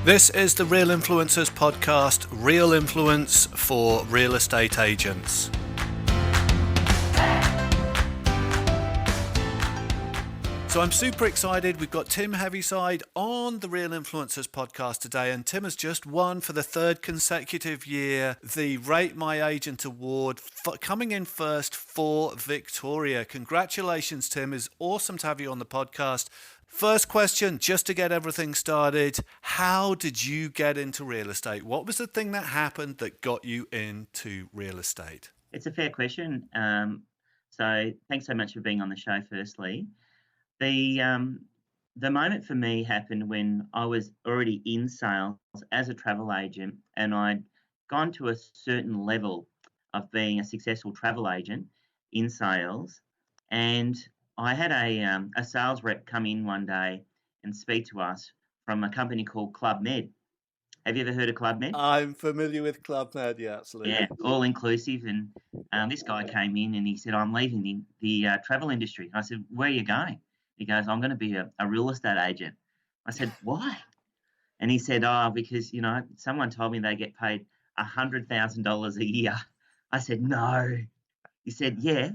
This is the Real Influencers podcast, real influence for real estate agents. So I'm super excited. We've got Tim Heavyside on the Real Influencers podcast today, and Tim has just won for the third consecutive year the Rate My Agent Award, coming in first for Victoria. Congratulations, Tim. It's awesome to have you on the podcast. First question, just to get everything started, how did you get into real estate? What was the thing that happened that got you into real estate? It's a fair question. So thanks so much for being on the show, firstly. The moment for me happened when I was already in sales as a travel agent, and I'd gone to a certain level of being a successful travel agent in sales. And I had a sales rep come in one day and speak to us from a company called Club Med. Have you ever heard of Club Med? I'm familiar with Club Med, yeah, absolutely. Yeah, all inclusive. And this guy came in and he said, I'm leaving the travel industry. I said, where are you going? He goes, I'm going to be a real estate agent. I said, why? And he said, oh, because, someone told me they get paid $100,000 a year. I said, no. He said, yeah.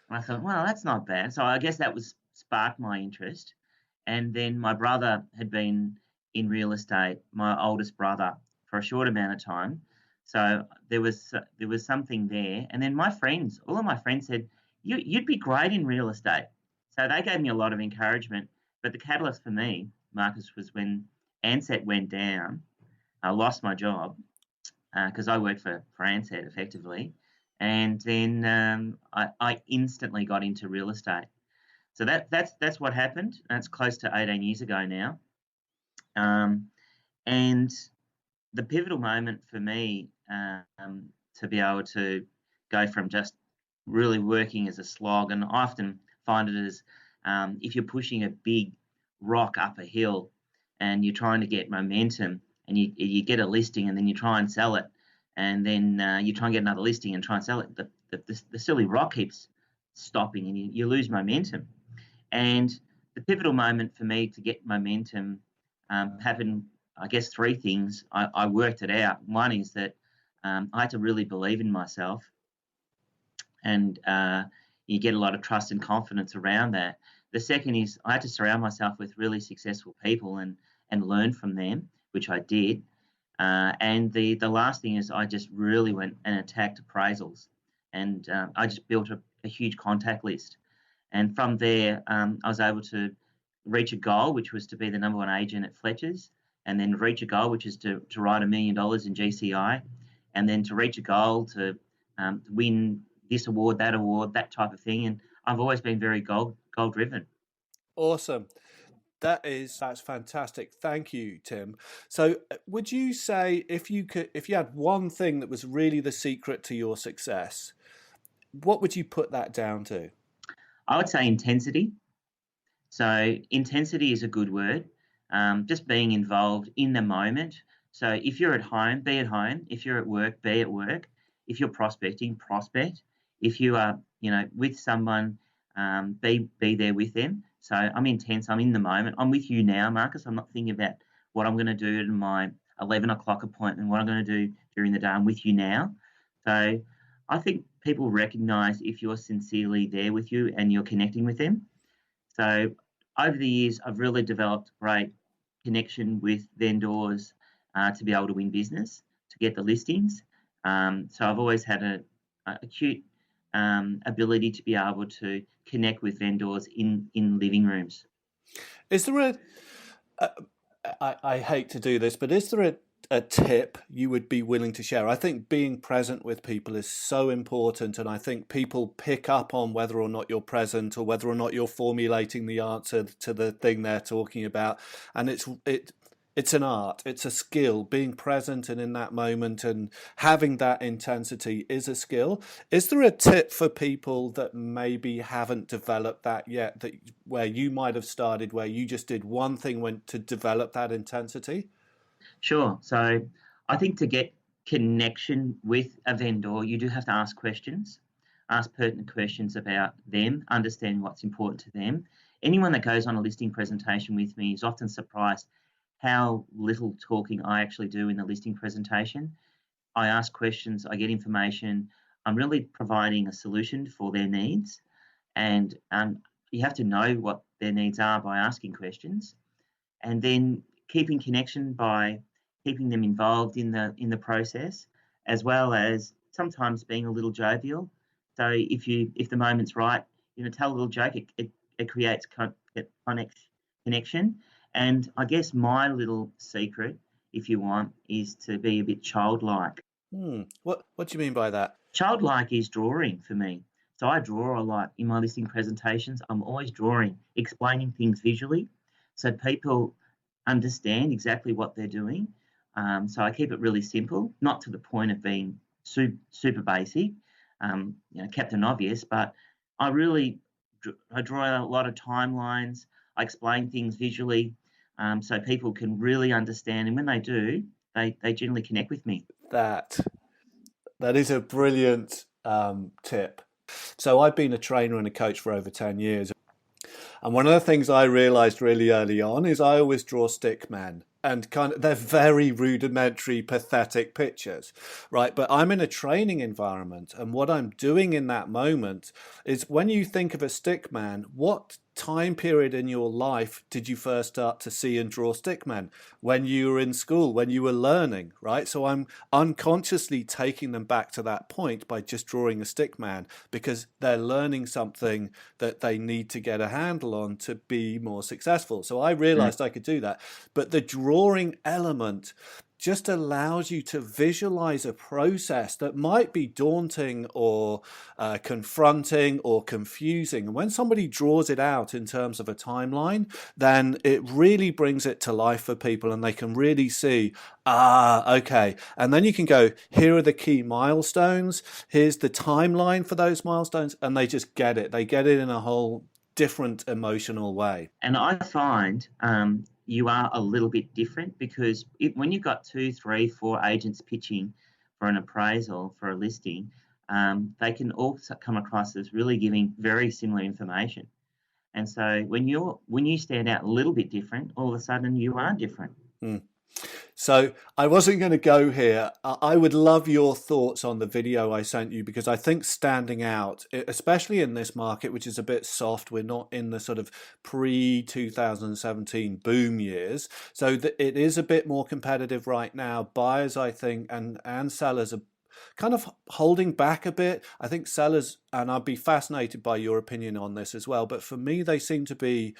And I thought, well, that's not bad. So I guess that was sparked my interest. And then my brother had been in real estate, my oldest brother, for a short amount of time. So there was something there. And then all of my friends said, you'd be great in real estate. So they gave me a lot of encouragement. But the catalyst for me, Marcus, was when Ansett went down. I lost my job because I worked for Ansett effectively. And then I instantly got into real estate. So that's what happened. That's close to 18 years ago now. And the pivotal moment for me to be able to go from just really working as a slog, and I often find it as if you're pushing a big rock up a hill and you're trying to get momentum, and you get a listing and then you try and sell it, and then you try and get another listing and try and sell it, the silly rock keeps stopping and you lose momentum. And the pivotal moment for me to get momentum happened, I guess, three things. I worked it out. One is that I had to really believe in myself, and you get a lot of trust and confidence around that. The second is I had to surround myself with really successful people and learn from them, which I did. And the last thing is I just really went and attacked appraisals, and I just built a huge contact list. And from there, I was able to reach a goal, which was to be the number one agent at Fletcher's, and then reach a goal, which is to write $1 million in GCI, and then to reach a goal to win this award, that type of thing. And I've always been very goal driven. Awesome. That's fantastic. Thank you, Tim. So would you say if you had one thing that was really the secret to your success, what would you put that down to? I would say intensity. So intensity is a good word. Just being involved in the moment. So if you're at home, be at home. If you're at work, be at work. If you're prospecting, prospect. If you are, with someone, be there with them. So I'm intense. I'm in the moment. I'm with you now, Marcus. I'm not thinking about what I'm going to do at my 11 o'clock appointment, what I'm going to do during the day. I'm with you now. So I think people recognise if you're sincerely there with you and you're connecting with them. So over the years, I've really developed great connection with vendors to be able to win business, to get the listings. So I've always had an acute ability to be able to connect with vendors in living rooms. Is there I hate to do this, but is there a tip you would be willing to share? I think being present with people is so important, and I think people pick up on whether or not you're present or whether or not you're formulating the answer to the thing they're talking about. And it's an art, it's a skill. Being present and in that moment and having that intensity is a skill. Is there a tip for people that maybe haven't developed that yet, where you might have started, where you just did one thing to develop that intensity? Sure. So I think to get connection with a vendor, you do have to ask questions, ask pertinent questions about them, understand what's important to them. Anyone that goes on a listing presentation with me is often surprised how little talking I actually do in the listing presentation. I ask questions, I get information. I'm really providing a solution for their needs, and you have to know what their needs are by asking questions, and then keeping connection by keeping them involved in the process, as well as sometimes being a little jovial. So if the moment's right, tell a little joke. It creates connection. And I guess my little secret, if you want, is to be a bit childlike. What do you mean by that? Childlike is drawing for me. So I draw a lot in my listing presentations. I'm always drawing, explaining things visually so people understand exactly what they're doing. So I keep it really simple, not to the point of being super basic, Captain Obvious, but I draw a lot of timelines. I explain things visually, so people can really understand. And when they do, they generally connect with me. That that is a brilliant tip. So I've been a trainer and a coach for over 10 years. And one of the things I realized really early on is I always draw stickmen. And they're very rudimentary, pathetic pictures, right? But I'm in a training environment, and what I'm doing in that moment is, when you think of a stickman, what time period in your life did you first start to see and draw stickmen? When you were in school, when you were learning, right? So I'm unconsciously taking them back to that point by just drawing a stickman, because they're learning something that they need to get a handle on to be more successful. So I Mm. realized I could do that. But the drawing element just allows you to visualize a process that might be daunting or confronting or confusing. And when somebody draws it out in terms of a timeline, then it really brings it to life for people, and they can really see, okay. And then you can go, here are the key milestones, here's the timeline for those milestones, and they just get it. They get it in a whole different emotional way. And I find you are a little bit different, because when you've got 2, 3, 4 agents pitching for an appraisal for a listing, they can all come across as really giving very similar information. And so when you stand out a little bit different, all of a sudden you are different. So I wasn't going to go here. I would love your thoughts on the video I sent you, because I think standing out, especially in this market, which is a bit soft, we're not in the sort of pre-2017 boom years. So it is a bit more competitive right now. Buyers, I think, and sellers are kind of holding back a bit. I think sellers, and I'd be fascinated by your opinion on this as well, but for me, they seem to be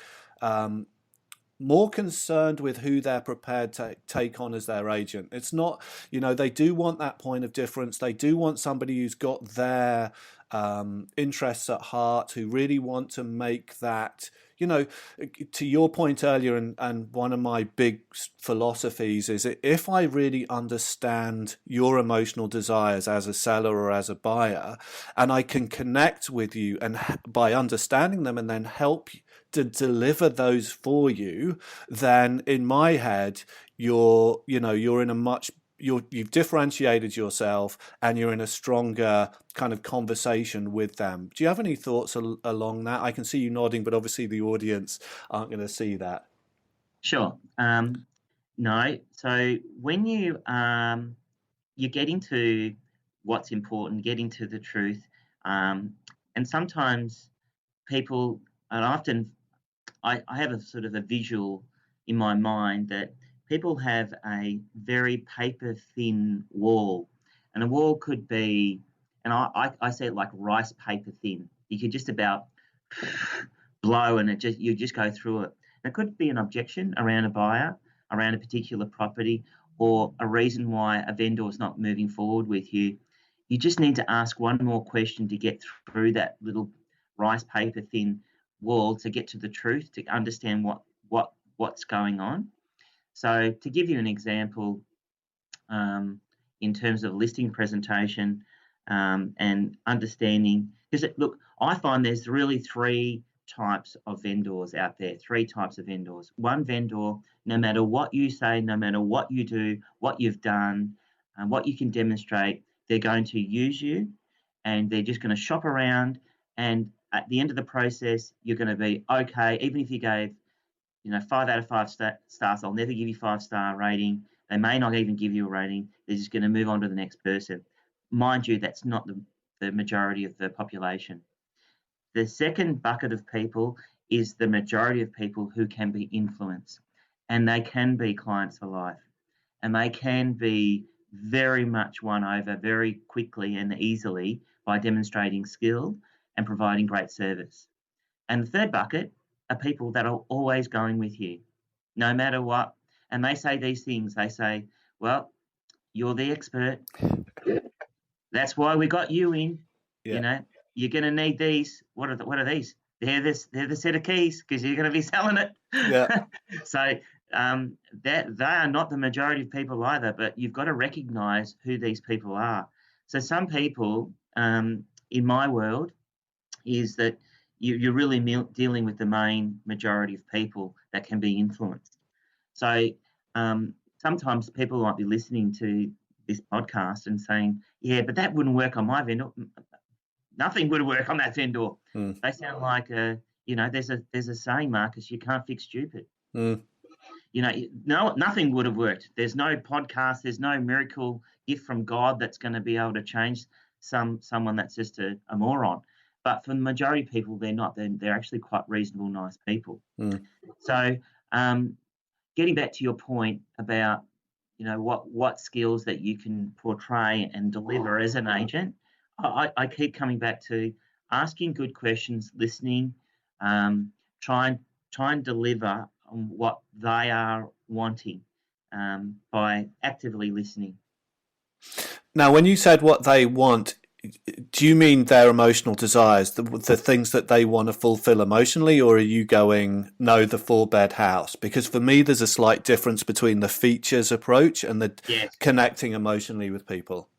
more concerned with who they're prepared to take on as their agent. It's not, they do want that point of difference. They do want somebody who's got their interests at heart, who really want to make that, to your point earlier, and one of my big philosophies is, if I really understand your emotional desires as a seller or as a buyer, and I can connect with you, and by understanding them and then help to deliver those for you, then in my head, you're in a much, you've differentiated yourself, and you're in a stronger kind of conversation with them. Do you have any thoughts along that? I can see you nodding, but obviously the audience aren't going to see that. Sure. No. So when you're getting to what's important, getting to the truth, and sometimes people, and often I have a sort of a visual in my mind that people have a very paper thin wall, and a wall could be, and I say it like rice paper thin. You could just about blow, and you just go through it. And it could be an objection around a buyer, around a particular property, or a reason why a vendor is not moving forward with you. You just need to ask one more question to get through that little rice paper thin wall, to get to the truth, to understand what's going on. So to give you an example, in terms of listing presentation, and understanding, because look, I find there's really 3 types of vendors out there, 3 types of vendors. One vendor, no matter what you say, no matter what you do, what you've done, and what you can demonstrate, they're going to use you, and they're just going to shop around, and at the end of the process, you're going to be okay, even if you gave 5 out of 5 stars. They'll never give you 5-star rating. They may not even give you a rating. They're just going to move on to the next person. Mind you, that's not the majority of the population. The second bucket of people is the majority of people who can be influenced, and they can be clients for life, and they can be very much won over very quickly and easily by demonstrating skill and providing great service. And the third bucket are people that are always going with you, no matter what. And they say these things. They say, well, you're the expert. That's why we got you in. Yeah. You're going to need these. What are these? They're the set of keys because you're going to be selling it. Yeah. So that they are not the majority of people either, but you've got to recognise who these people are. So some people in my world is that you're really dealing with the main majority of people that can be influenced. So sometimes people might be listening to this podcast and saying, yeah, but that wouldn't work on my vendor. Nothing would work on that vendor. They sound like, there's a saying, Marcus, you can't fix stupid. No, nothing would have worked. There's no podcast, there's no miracle gift from God that's going to be able to change someone that's just a moron. But for the majority of people, they're not. They're actually quite reasonable, nice people. So getting back to your point about, what skills that you can portray and deliver as an agent, I keep coming back to asking good questions, listening, try and deliver on what they are wanting by actively listening. Now, when you said what they want, do you mean their emotional desires, the things that they want to fulfill emotionally, or are you going, no, the 4-bed house? Because for me, there's a slight difference between the features approach and the connecting emotionally with people.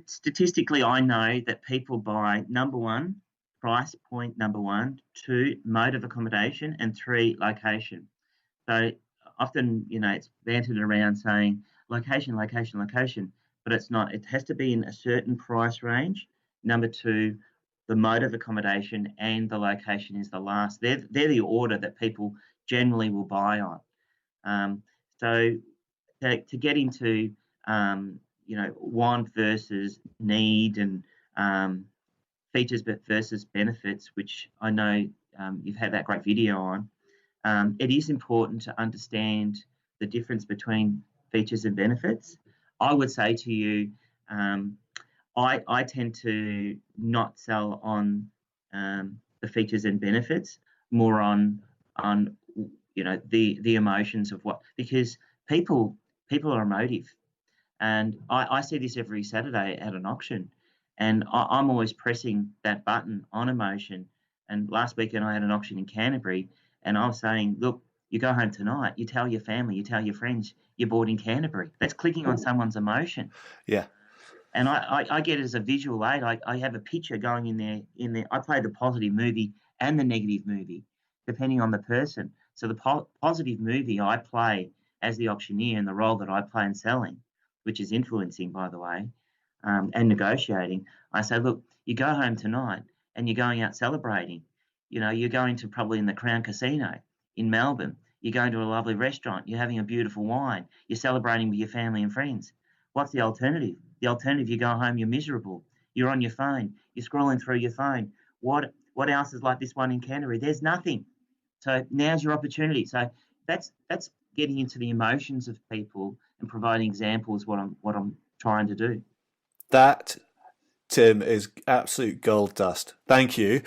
Statistically, I know that people buy, number one, price point, number one, 2, mode of accommodation, and 3, location. So often, it's bantered around saying location, location, location, but it's not. It has to be in a certain price range. Number 2, the mode of accommodation and the location is the last. They're the order that people generally will buy on. So to get into want versus need and features versus benefits, which I know you've had that great video on. It is important to understand the difference between features and benefits. I would say to you, I tend to not sell on the features and benefits, more on the emotions of because people are emotive, and I see this every Saturday at an auction, and I'm always pressing that button on emotion. And last weekend I had an auction in Canterbury, and I was saying, look, you go home tonight, you tell your family, you tell your friends you bought in Canterbury. That's clicking on someone's emotion. Yeah. And I get it as a visual aid. I have a picture going in there. I play the positive movie and the negative movie, depending on the person. So the positive movie I play as the auctioneer, and the role that I play in selling, which is influencing, by the way, and negotiating. I say, look, you go home tonight and you're going out celebrating. You're going to probably in the Crown Casino in Melbourne. You're going to a lovely restaurant. You're having a beautiful wine. You're celebrating with your family and friends. What's the alternative? The alternative, you go home, you're miserable. You're on your phone. You're scrolling through your phone. What else is like this one in Canterbury? There's nothing. So now's your opportunity. So that's getting into the emotions of people and providing examples what I'm trying to do. That, Tim, is absolute gold dust. Thank you.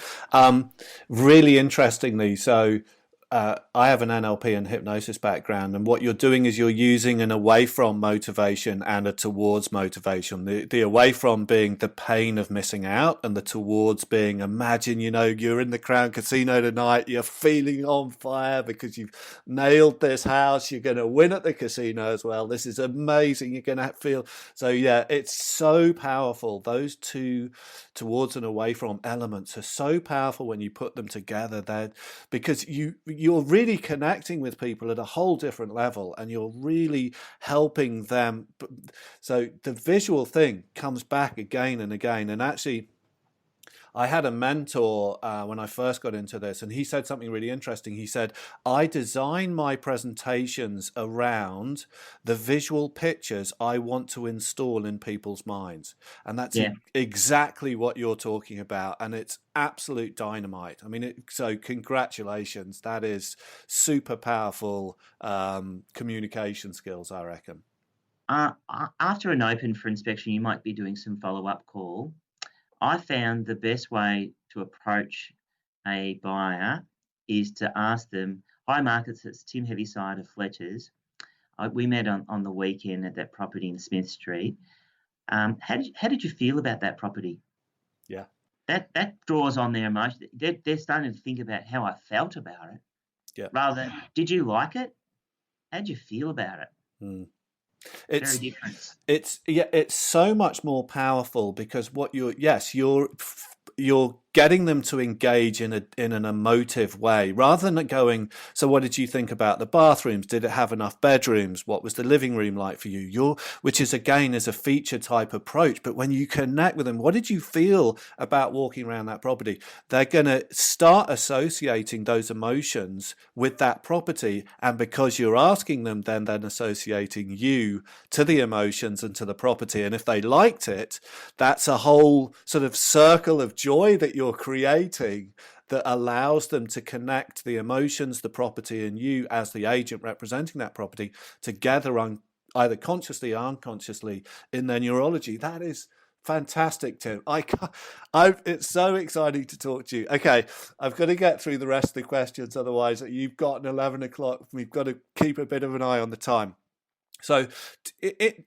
Really interestingly, so I have an NLP and hypnosis background, and what you're doing is you're using an away from motivation and a towards motivation. The away from being the pain of missing out, and the towards being, imagine, you're in the Crown Casino tonight, you're feeling on fire because you've nailed this house, you're going to win at the casino as well. This is amazing. You're going to feel, so yeah, it's so powerful. Those two towards and away from elements are so powerful when you put them together, that because you're really connecting with people at a whole different level, and you're really helping them. So the visual thing comes back again and again. And actually, I had a mentor when I first got into this, and he said something really interesting. He said, I design my presentations around the visual pictures I want to install in people's minds. And that's Yeah. exactly what you're talking about. And it's absolute dynamite. I mean, so congratulations. That is super powerful communication skills, I reckon. After an open for inspection, you might be doing some follow-up call. I found the best way to approach a buyer is to ask them, "Hi, Marcus, it's Tim Heavyside of Fletcher's. We met on the weekend at that property in Smith Street. How did you feel about that property?" Yeah. That draws on their emotion. They're starting to think about how I felt about it Yeah. rather than, "Did you like it? How'd you feel about it?" Mm. Very It's different. it's so much more powerful because what you're getting them to engage in an emotive way rather than going, so what did you think about the bathrooms? Did it have enough bedrooms? What was the living room like for you? Which is again is a feature type approach. But when you connect with them, what did you feel about walking around that property? They're going to start associating those emotions with that property. And because you're asking them, then associating you to the emotions and to the property. And if they liked it, that's a whole sort of circle of joy that you're creating that allows them to connect the emotions, the property, and you as the agent representing that property together on either consciously or unconsciously in their neurology. That is fantastic, Tim. It's so exciting to talk to you. Okay, I've got to get through the rest of the questions, otherwise you've got an 11 o'clock. We've got to keep a bit of an eye on the time. So,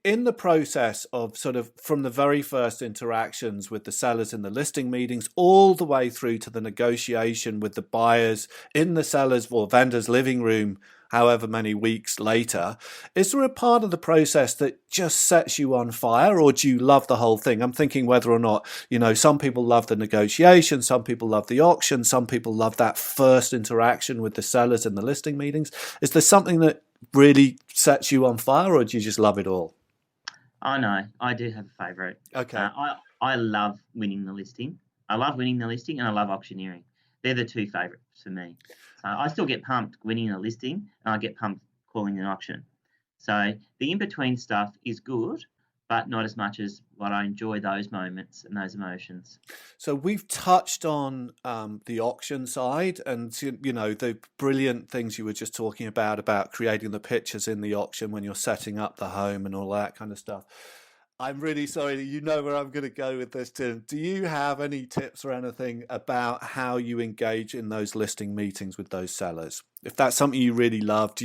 in the process of sort of from the very first interactions with the sellers in the listing meetings, all the way through to the negotiation with the buyers in the seller's or vendor's living room, however many weeks later, is there a part of the process that just sets you on fire, or do you love the whole thing? I'm thinking whether or not, some people love the negotiation, some people love the auction, some people love that first interaction with the sellers in the listing meetings. Is there something that really sets you on fire, or do you just love it all? Oh, no, I do have a favourite. Okay. I love winning the listing. I love winning the listing and I love auctioneering. They're the two favourites for me. So I still get pumped winning a listing and I get pumped calling an auction. So the in-between stuff is good, but not as much as what I enjoy those moments and those emotions. So we've touched on the auction side, and the brilliant things you were just talking about creating the pictures in the auction when you're setting up the home and all that kind of stuff. I'm really sorry. You know where I'm going to go with this, Tim. Do you have any tips or anything about how you engage in those listing meetings with those sellers? If that's something you really love,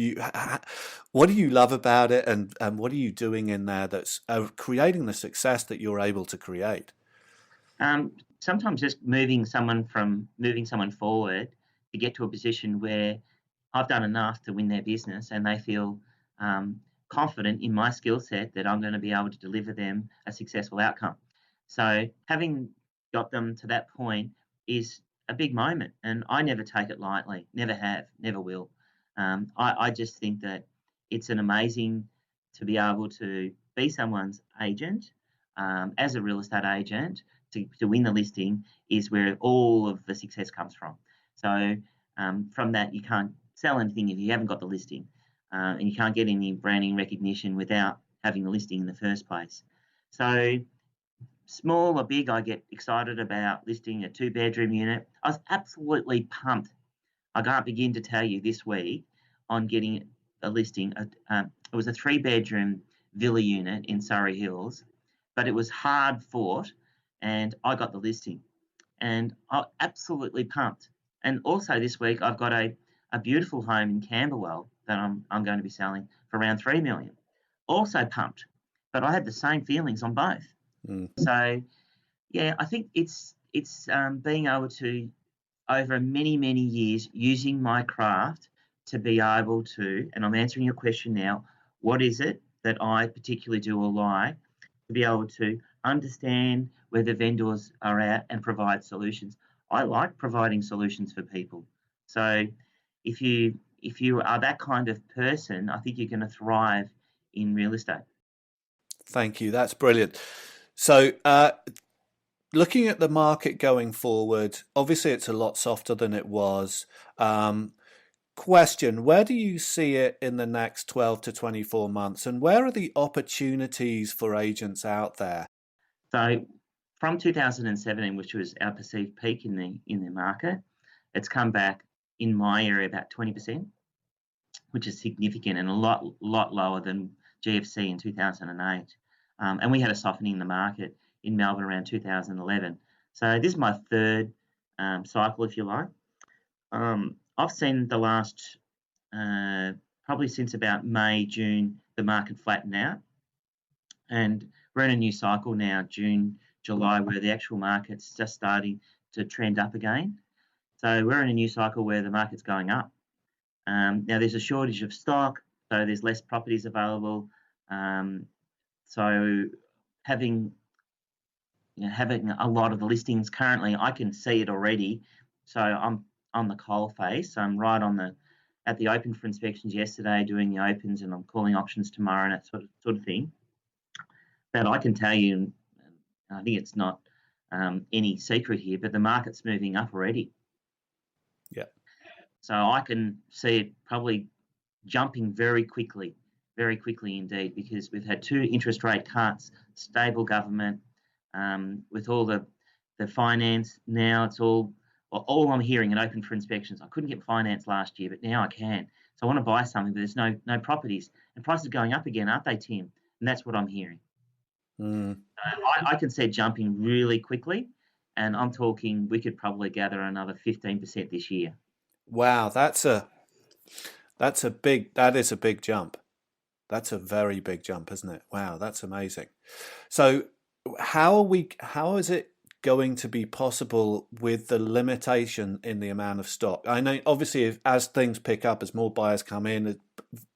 what do you love about it, and what are you doing in there that's creating the success that you're able to create? Sometimes just moving someone forward to get to a position where I've done enough to win their business and they feel confident in my skill set that I'm going to be able to deliver them a successful outcome. So having got them to that point is a big moment, and I never take it lightly. Never have, never will. I just think that it's an amazing to be able to be someone's agent as a real estate agent to win the listing is where all of the success comes from. So from that, you can't sell anything if you haven't got the listing, and you can't get any branding recognition without having the listing in the first place. So small or big, I get excited about listing a two-bedroom unit. I was absolutely pumped. I can't begin to tell you this week on getting a listing. It was a three-bedroom villa unit in Surrey Hills, but it was hard fought, and I got the listing, and I'm absolutely pumped. And also this week, I've got a beautiful home in Camberwell that I'm going to be selling for around 3 million. Also pumped, but I had the same feelings on both. Mm. So yeah, I think it's being able to over many years using my craft to be able to, and I'm answering your question now, what is it that I particularly do or like to be able to understand where the vendors are at and provide solutions. I like providing solutions for people. So if you are that kind of person, I think you're going to thrive in real estate. Thank you. That's brilliant. So looking at the market going forward, obviously it's a lot softer than it was. Um, Question, where do you see it in the next 12 to 24 months, and where are the opportunities for agents out there? So from 2017, which was our perceived peak in the market, it's come back in my area about 20%, which is significant and a lot lower than GFC in 2008. And we had a softening in the market in Melbourne around 2011. So this is my third cycle, if you like. I've seen the last probably since about May, June, the market flatten out, and we're in a new cycle now, June, July, where the actual market's just starting to trend up again. So we're in a new cycle where the market's going up. Now there's a shortage of stock, so there's less properties available. So having having a lot of the listings currently, I can see it already. So I'm on the coal face. I'm right on the at the open for inspections yesterday, doing the opens, and I'm calling auctions tomorrow and that sort of thing. But I can tell you, and I think it's not any secret here, but the market's moving up already. Yeah. So I can see it probably jumping very quickly indeed, because we've had 2 interest rate cuts, stable government, with all the finance now. It's all I'm hearing and open for inspections. I couldn't get finance last year, but now I can. So I want to buy something, but there's no properties, and prices are going up again, aren't they, Tim? And that's what I'm hearing. Mm. I can see it jumping really quickly, and I'm talking we could probably gather another 15% this year. Wow, that is a big jump. That's a very big jump, isn't it? Wow, that's amazing. So how is it going to be possible with the limitation in the amount of stock? I know obviously as things pick up, as more buyers come in,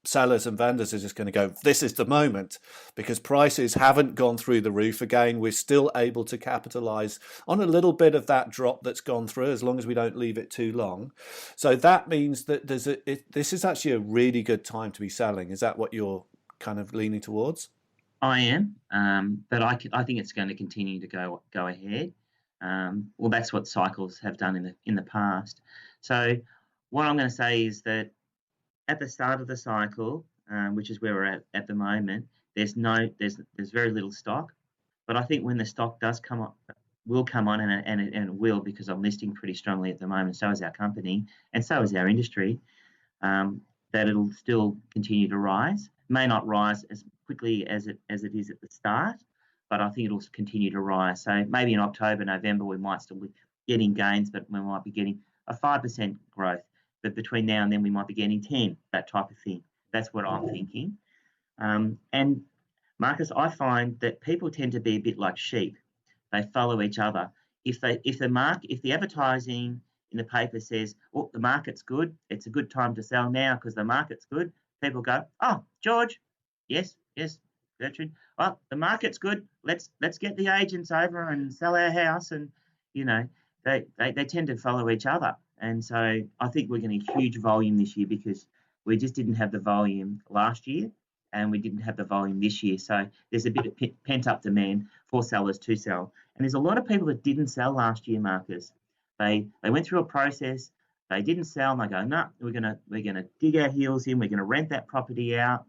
sellers and vendors are just going to go, this is the moment, because prices haven't gone through the roof again. We're still able to capitalize on a little bit of that drop that's gone through, as long as we don't leave it too long. So that means that this is actually a really good time to be selling. Is that what you're kind of leaning towards? I am, but I think it's going to continue to go ahead. Well, that's what cycles have done in the past. So what I'm going to say is that at the start of the cycle, which is where we're at the moment, there's very little stock. But I think when the stock does come up, will come on, and it will, because I'm listing pretty strongly at the moment. So is our company, and so is our industry. That it'll still continue to rise. May not rise as quickly as it is at the start, but I think it'll continue to rise. So maybe in October, November, we might still be getting gains, but we might be getting a 5% growth. But between now and then, we might be getting 10, that type of thing. That's what I'm thinking. And Marcus, I find that people tend to be a bit like sheep. They follow each other. If the advertising in the paper says, "Oh, the market's good. It's a good time to sell now because the market's good," people go, "Oh, George, yes, yes, Gertrude. Well, the market's good. Let's get the agents over and sell our house." And you know, they tend to follow each other. And so I think we're getting a huge volume this year, because we just didn't have the volume last year, and we didn't have the volume this year. So there's a bit of pent up demand for sellers to sell. And there's a lot of people that didn't sell last year, Marcus. They went through a process, they didn't sell, and they go, no, we're gonna dig our heels in, we're gonna rent that property out.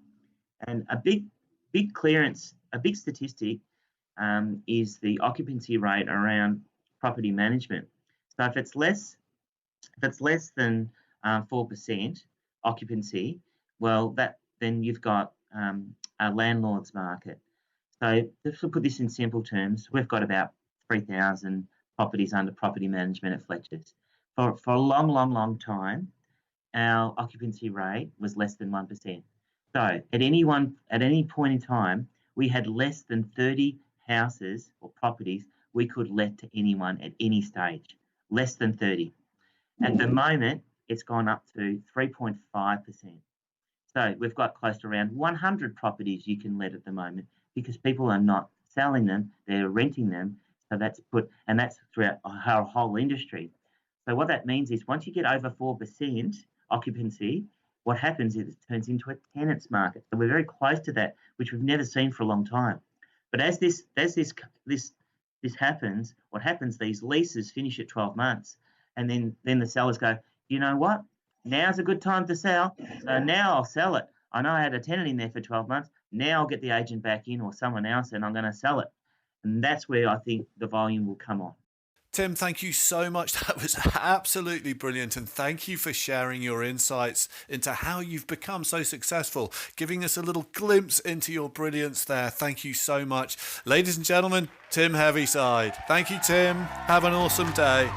And a big clearance, a big statistic, is the occupancy rate around property management. So if it's less than 4% occupancy, well, then you've got a landlord's market. So to put this in simple terms, we've got about 3,000 properties under property management at Fletcher's. For a long time, our occupancy rate was less than 1%. So at any point in time, we had less than 30 houses or properties we could let to anyone at any stage. Less than 30. At the moment, it's gone up to 3.5%. So we've got close to around 100 properties you can let at the moment, because people are not selling them, they're renting them. So that's throughout our whole industry. So what that means is, once you get over 4% occupancy, what happens is it turns into a tenants market. So we're very close to that, which we've never seen for a long time. But as this this happens, what happens, these leases finish at 12 months. And then the sellers go, you know what? Now's a good time to sell. So now I'll sell it. I know I had a tenant in there for 12 months. Now I'll get the agent back in or someone else and I'm going to sell it. And that's where I think the volume will come on. Tim, thank you so much. That was absolutely brilliant. And thank you for sharing your insights into how you've become so successful, giving us a little glimpse into your brilliance there. Thank you so much. Ladies and gentlemen, Tim Heavyside. Thank you, Tim. Have an awesome day.